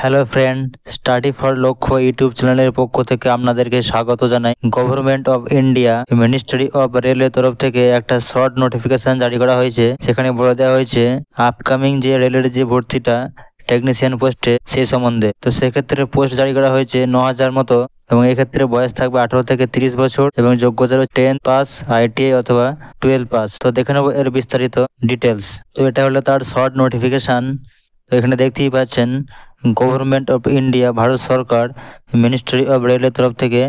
Hello friend, study for লক্ষ্য YouTube চ্যানেলের পক্ষ থেকে আপনাদেরকে স্বাগত জানাই। Government of India ministry of রেলের তরফ থেকে একটা শর্ট নোটিফিকেশন জারি করা হয়েছে। সেখানে বলে দেওয়া হয়েছে আপকামিং যে রেলের যে ভর্তিটা টেকনিশিয়ান পোস্টে সেই সম্বন্ধে। তো সেক্ষেত্রে পোস্ট জারি করা হয়েছে 9,000 মতো, এবং এক্ষেত্রে বয়স থাকবে 18 থেকে 30 বছর এবং যোগ্যতা 10 পাস, ITI অথবা 12 পাস। তো দেখে নেবো এর বিস্তারিত ডিটেলস। তো এটা হলো তার শর্ট নোটিফিকেশন। তো এখানে দেখতেই পাচ্ছেন government of India, Bharat Sarkar ministry of রেলের তরফ থেকে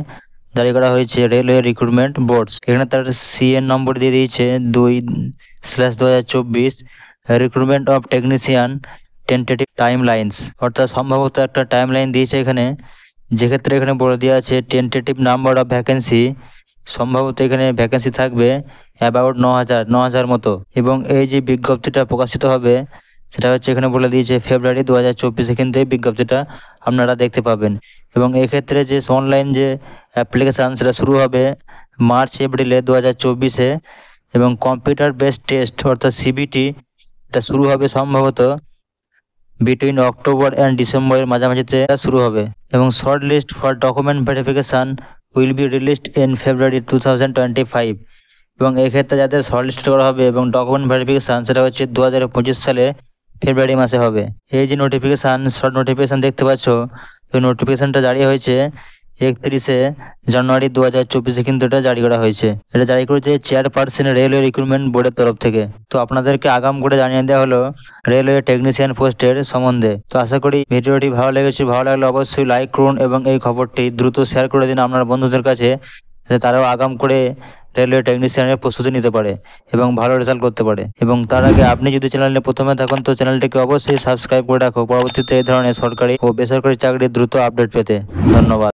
জারি করা হয়েছে রেলওয়ে রিক্রুটমেন্ট বোর্ডস। এখানে তার CN নম্বর দিয়ে দিয়েছে 2/2024 recruitment of technician tentative timelines, অর্থাৎ সম্ভবত একটা টাইম লাইন দিয়েছে এখানে, যেক্ষেত্রে এখানে বলে দেওয়া আছে টেন্টেটিভ নাম্বার অফ ভ্যাকেন্সি। সম্ভবত এখানে ভ্যাকেন্সি থাকবে অ্যাবাউট 9,000 মতো, এবং এই যে বিজ্ঞপ্তিটা প্রকাশিত হবে সেটা হচ্ছে এখানে বলে দিয়েছে ফেব্রুয়ারি 2024 কিন্তু এই বিজ্ঞপ্তিটা আপনারা দেখতে পাবেন। এবং এক্ষেত্রে যে অনলাইন যে অ্যাপ্লিকেশান সেটা শুরু হবে মার্চ এপ্রিলে 2024, এবং কম্পিউটার বেসড টেস্ট অর্থাৎ CBT এটা শুরু হবে সম্ভবত বিটুইন অক্টোবর অ্যান্ড ডিসেম্বরের মাঝামাঝিতে শুরু হবে। এবং shortlist for document verification will be released in February 2025। এবং এক্ষেত্রে যাদের শর্ট লিস্ট করা হবে এবং ডকুমেন্ট ভেরিফিকেশান সেটা হচ্ছে 2025 সালে ফেব্রুয়ারি মাসে হবে। এই যে নোটিফিকেশান, শর্ট নোটিফিকেশান দেখতে পাচ্ছ, ওই নোটিফিকেশানটা জারি হয়েছে 31শে জানুয়ারি 2024 কিন্তু এটা জারি করা হয়েছে। এটা জারি করেছে চেয়ারপারসন রেলওয়ে রিক্রুটমেন্ট বোর্ডের তরফ থেকে। তো আপনাদেরকে আগাম করে জানিয়ে দেওয়া হলো রেলওয়ে টেকনিশিয়ান পোস্টের সম্বন্ধে। তো আশা করি ভিডিওটি ভালো লেগেছে। ভালো লাগলে অবশ্যই লাইক করুন এবং এই খবরটি দ্রুত শেয়ার করে দিন আপনার বন্ধুদের কাছে, যাতে তারাও আগাম করে রেলওয়ে টেকনিশিয়ানের প্রস্তুতি নিতে পারে এবং ভালো রেজাল্ট করতে পারে। এবং তার আগে আপনি যদি চ্যানেলে প্রথমে থাকুন তো চ্যানেলটিকে অবশ্যই সাবস্ক্রাইব করে রাখো, পরবর্তীতে এই ধরনের সরকারি ও বেসরকারি চাকরির দ্রুত আপডেট পেতে। ধন্যবাদ।